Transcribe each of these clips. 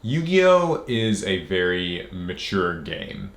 Yu-Gi-Oh is a very mature game.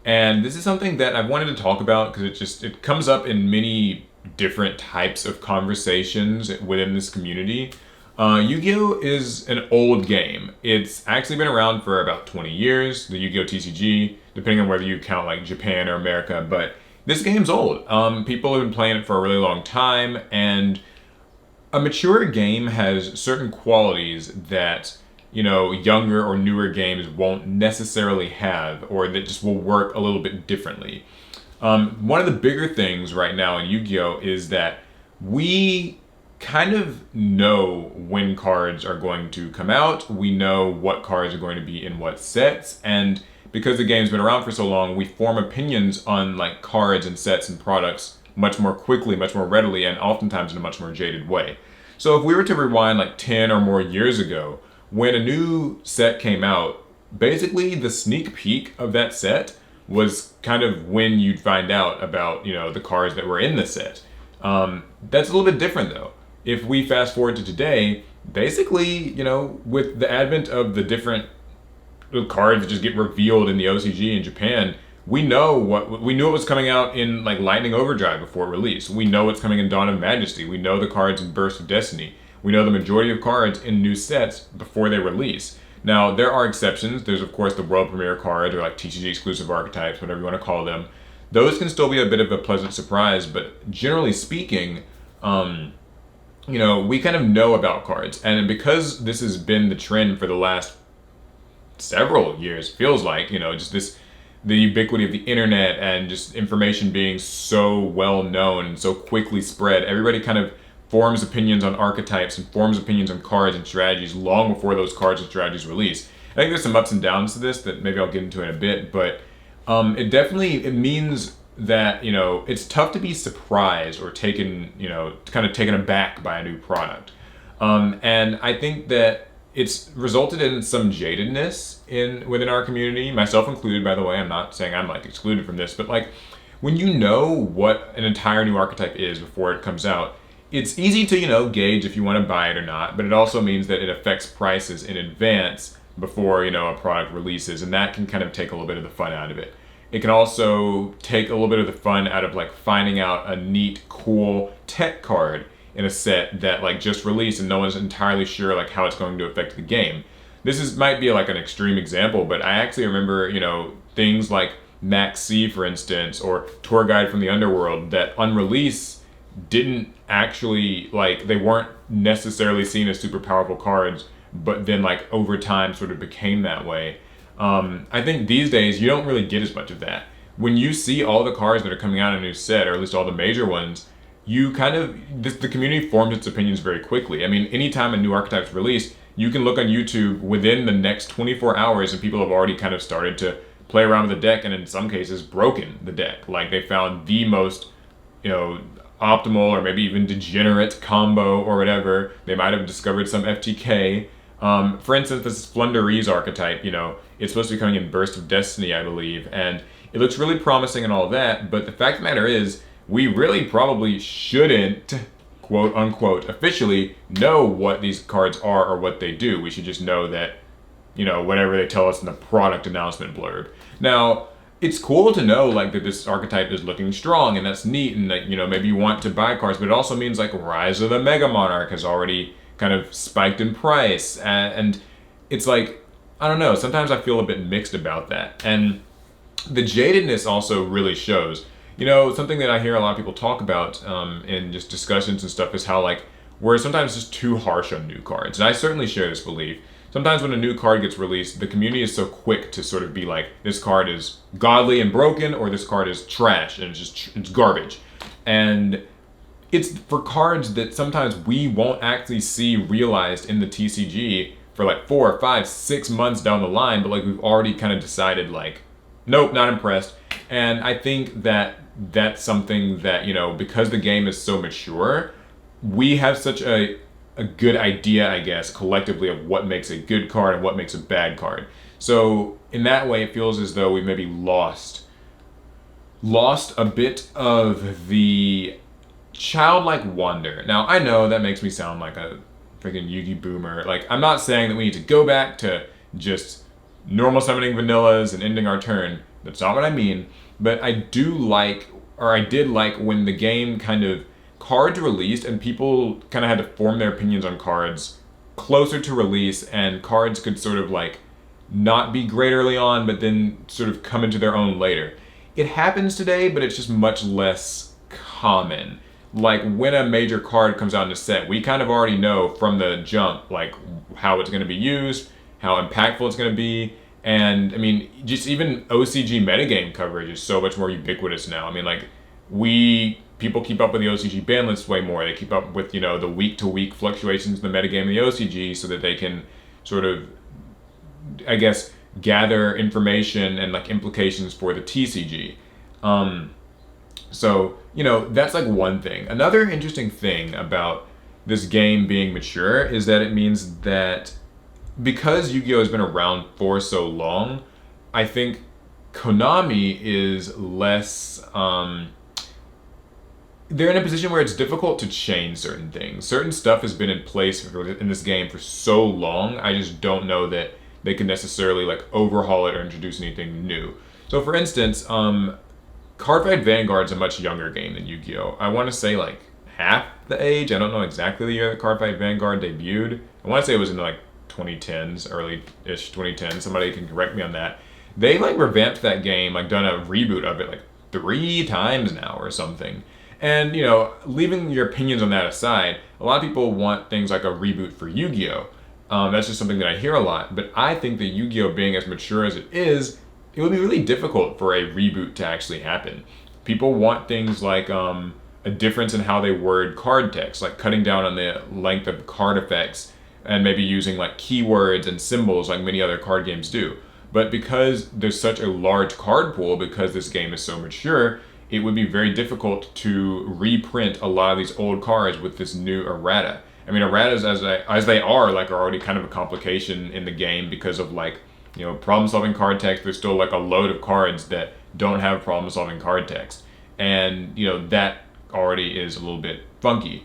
And this is something that I wanted to talk about because it comes up in many different types of conversations within this community. Yu-Gi-Oh is an old game. It's actually been around for about 20 years, the Yu-Gi-Oh TCG, depending on whether you count like Japan or America, but this game's old. People have been playing it for a really long time, and a mature game has certain qualities that younger or newer games won't necessarily have, or that just will work a little bit differently. One of the bigger things right now in Yu-Gi-Oh is that we kind of know when cards are going to come out. We know what cards are going to be in what sets, and because the game's been around for so long, we form opinions on like cards and sets and products much more quickly, much more readily, and oftentimes in a much more jaded way. So if we were to rewind like 10 or more years ago, when a new set came out, basically the sneak peek of that set was kind of when you'd find out about, the cards that were in the set. That's a little bit different though. If we fast forward to today, basically, with the advent of the different cards that just get revealed in the OCG in Japan, we knew what was coming out in like Lightning Overdrive before release. We know what's coming in Dawn of Majesty. We know the cards in Burst of Destiny. We know the majority of cards in new sets before they release. Now there are exceptions. There's of course the world premiere cards or like TCG exclusive archetypes, whatever you want to call them. Those can still be a bit of a pleasant surprise, but generally speaking, we kind of know about cards, and because this has been the trend for the last several years, feels like, just this the ubiquity of the internet and just information being so well known, so quickly spread. Everybody kind of forms opinions on archetypes and forms opinions on cards and strategies long before those cards and strategies release. I think there's some ups and downs to this that maybe I'll get into in a bit, but it means that it's tough to be surprised or taken kind of taken aback by a new product, and I think that it's resulted in some jadedness within our community, myself included. By the way, I'm not saying I'm like excluded from this, but like when you know what an entire new archetype is before it comes out, it's easy to gauge if you want to buy it or not. But it also means that it affects prices in advance before a product releases, and that can kind of take a little bit of the fun out of it. It can also take a little bit of the fun out of like finding out a neat, cool tech card in a set that like just released and no one's entirely sure like how it's going to affect the game. Might be like an extreme example, but I actually remember things like Max C, for instance, or Tour Guide from the Underworld that on release didn't actually, like, they weren't necessarily seen as super powerful cards, but then like over time sort of became that way. I think these days you don't really get as much of that. When you see all the cards that are coming out in a new set, or at least all the major ones, you kind of the community forms its opinions very quickly. I mean, anytime a new archetype's released, you can look on YouTube within the next 24 hours and people have already kind of started to play around with the deck, and in some cases broken the deck. Like they found the most, optimal or maybe even degenerate combo or whatever. They might have discovered some FTK. For instance, this Flunderee's archetype, it's supposed to be coming in Burst of Destiny, I believe, and it looks really promising and all that, but the fact of the matter is, we really probably shouldn't, quote unquote, officially know what these cards are or what they do. We should just know that, whatever they tell us in the product announcement blurb. Now, it's cool to know like that this archetype is looking strong, and that's neat, and that maybe you want to buy cards, but it also means like Rise of the Mega Monarch has already kind of spiked in price, and it's like, I don't know, sometimes I feel a bit mixed about that. And the jadedness also really shows. Something that I hear a lot of people talk about in just discussions and stuff is how like we're sometimes just too harsh on new cards. And I certainly share this belief. Sometimes when a new card gets released, the community is so quick to sort of be like, this card is godly and broken, or this card is trash and it's garbage. And it's for cards that sometimes we won't actually see realized in the TCG for like 4, 5, 6 months down the line, but like we've already kind of decided like, nope, not impressed. And I think that that's something that, because the game is so mature, we have such a good idea, I guess, collectively of what makes a good card and what makes a bad card. So in that way, it feels as though we maybe lost a bit of the childlike wonder. Now, I know that makes me sound like a freaking Yugi boomer. Like, I'm not saying that we need to go back to just normal summoning vanillas and ending our turn. That's not what I mean. But I do like, or I did like when the game kind of cards released and people kind of had to form their opinions on cards closer to release, and cards could sort of like not be great early on, but then sort of come into their own later. It happens today, but it's just much less common. Like when a major card comes out in a set, we kind of already know from the jump, like how it's going to be used, how impactful it's going to be. And I mean, just even OCG metagame coverage is so much more ubiquitous now. I mean, like people keep up with the OCG ban list way more. They keep up with, the week to week fluctuations in the metagame of the OCG so that they can sort of, I guess, gather information and like implications for the TCG. So, that's like one thing. Another interesting thing about this game being mature is that it means that because Yu-Gi-Oh! Has been around for so long, I think Konami is less. They're in a position where it's difficult to change certain things. Certain stuff has been in place in this game for so long, I just don't know that they can necessarily like overhaul it or introduce anything new. So for instance, Cardfight Vanguard's a much younger game than Yu-Gi-Oh! I want to say like half the age. I don't know exactly the year that Cardfight Vanguard debuted. I want to say it was in like 2010s, early-ish 2010s. Somebody can correct me on that. They like revamped that game, like done a reboot of it like 3 times now or something. And, leaving your opinions on that aside, a lot of people want things like a reboot for Yu-Gi-Oh! That's just something that I hear a lot. But I think that Yu-Gi-Oh! Being as mature as it is, it would be really difficult for a reboot to actually happen. People want things like a difference in how they word card text, like cutting down on the length of card effects and maybe using like keywords and symbols like many other card games do. But because there's such a large card pool, because this game is so mature, it would be very difficult to reprint a lot of these old cards with this new errata. I mean, erratas as they are already kind of a complication in the game because of like, problem-solving card text. There's still like a load of cards that don't have problem-solving card text, and that already is a little bit funky.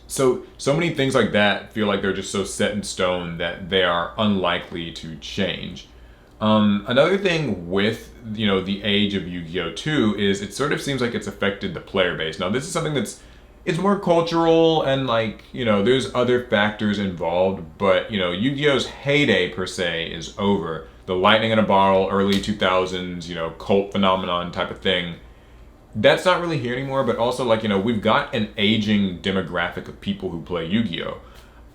So many things like that feel like they're just so set in stone that they are unlikely to change. Another thing with the age of Yu-Gi-Oh! 2 is it sort of seems like it's affected the player base. Now this is something it's more cultural and like there's other factors involved, but Yu-Gi-Oh!'s heyday per se is over. The lightning in a bottle, early 2000s, cult phenomenon type of thing. That's not really here anymore, but also like we've got an aging demographic of people who play Yu-Gi-Oh!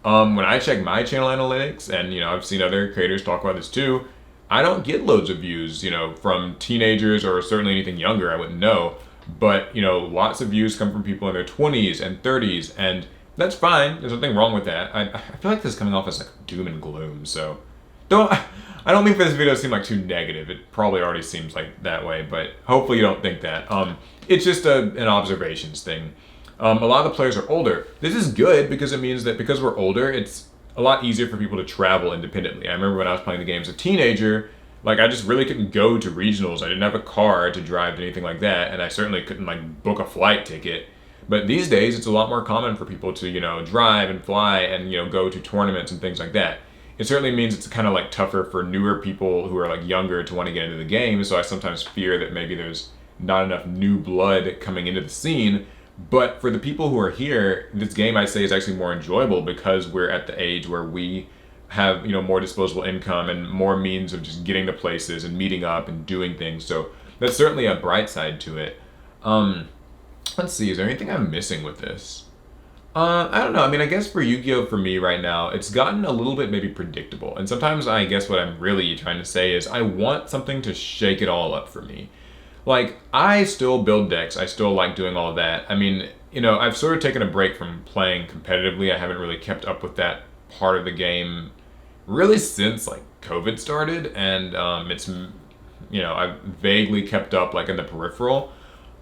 When I check my channel analytics, and I've seen other creators talk about this too, I don't get loads of views, from teenagers or certainly anything younger, I wouldn't know. But, lots of views come from people in their 20s and 30s, and that's fine. There's nothing wrong with that. I feel like this is coming off as like doom and gloom, so I don't mean for this video to seem like too negative. It probably already seems like that way, but hopefully you don't think that. It's just an observations thing. A lot of the players are older. This is good because it means that because we're older, it's a lot easier for people to travel independently. I remember when I was playing the game as a teenager, like I just really couldn't go to regionals. I didn't have a car to drive to anything like that, and I certainly couldn't like book a flight ticket. But these days, it's a lot more common for people to drive and fly and go to tournaments and things like that. It certainly means it's kind of like tougher for newer people who are like younger to want to get into the game. So I sometimes fear that maybe there's not enough new blood coming into the scene. But for the people who are here, this game I'd say is actually more enjoyable because we're at the age where we have more disposable income and more means of just getting to places and meeting up and doing things. So that's certainly a bright side to it. Let's see, is there anything I'm missing with this? I don't know. I mean, I guess for Yu-Gi-Oh! For me right now, it's gotten a little bit maybe predictable. And sometimes I guess what I'm really trying to say is I want something to shake it all up for me. Like, I still build decks. I still like doing all of that. I mean, I've sort of taken a break from playing competitively. I haven't really kept up with that part of the game really since like COVID started, and it's I've vaguely kept up like in the peripheral,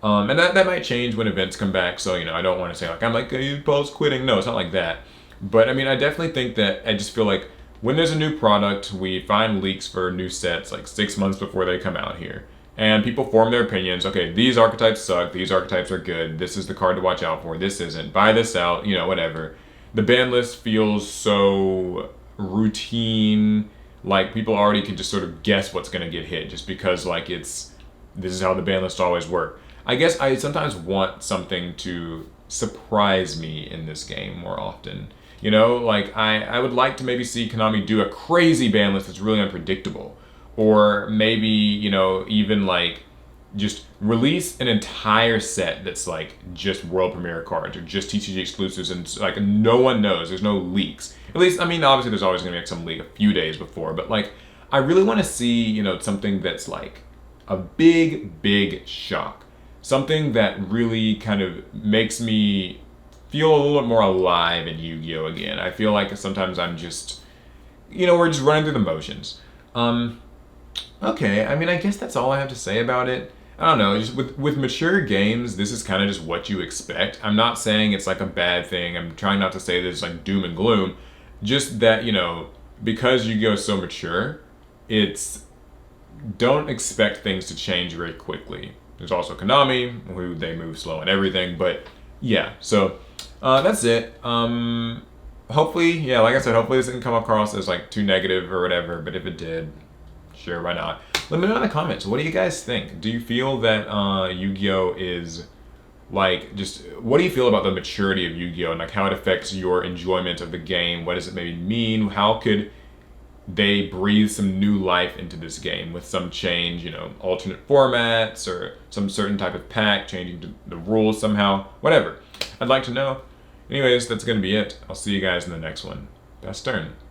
and that might change when events come back. So I don't want to say like I'm like you post quitting. No, it's not like that. But I mean, I definitely think that I just feel like when there's a new product, we find leaks for new sets like 6 months before they come out here, and people form their opinions. Okay, these archetypes suck. These archetypes are good. This is the card to watch out for. This isn't. Buy this out. Whatever. The ban list feels so routine, like people already can just sort of guess what's going to get hit just because like this is how the ban lists always work. I guess I sometimes want something to surprise me in this game more often. You know, like I would like to maybe see Konami do a crazy ban list that's really unpredictable. Or maybe, you know, even like just release an entire set that's like just world premiere cards or just TCG exclusives and like no one knows. There's no leaks. At least, I mean, obviously there's always gonna be like some leak a few days before, but like I really want to see, you know, something that's like a big shock. Something that really kind of makes me feel a little bit more alive in Yu-Gi-Oh! Again. I feel like sometimes I'm just, you know, we're just running through the motions. Okay, I mean, I guess that's all I have to say about it. I don't know, just with mature games, this is kind of just what you expect. I'm not saying it's like a bad thing. I'm trying not to say this like doom and gloom. Just that, you know, because Yu-Gi-Oh! Is so mature, it's don't expect things to change very quickly. There's also Konami, who they move slow and everything, but yeah, so that's it. Hopefully, yeah, like I said, hopefully this didn't come across as like too negative or whatever, but if it did, sure, why not? Let me know in the comments, what do you guys think? Do you feel that Yu-Gi-Oh! Is like, just, what do you feel about the maturity of Yu-Gi-Oh! And like how it affects your enjoyment of the game? What does it maybe mean? How could they breathe some new life into this game with some change, you know, alternate formats or some certain type of pack, changing the rules somehow, whatever. I'd like to know. Anyways, that's going to be it. I'll see you guys in the next one. Best turn.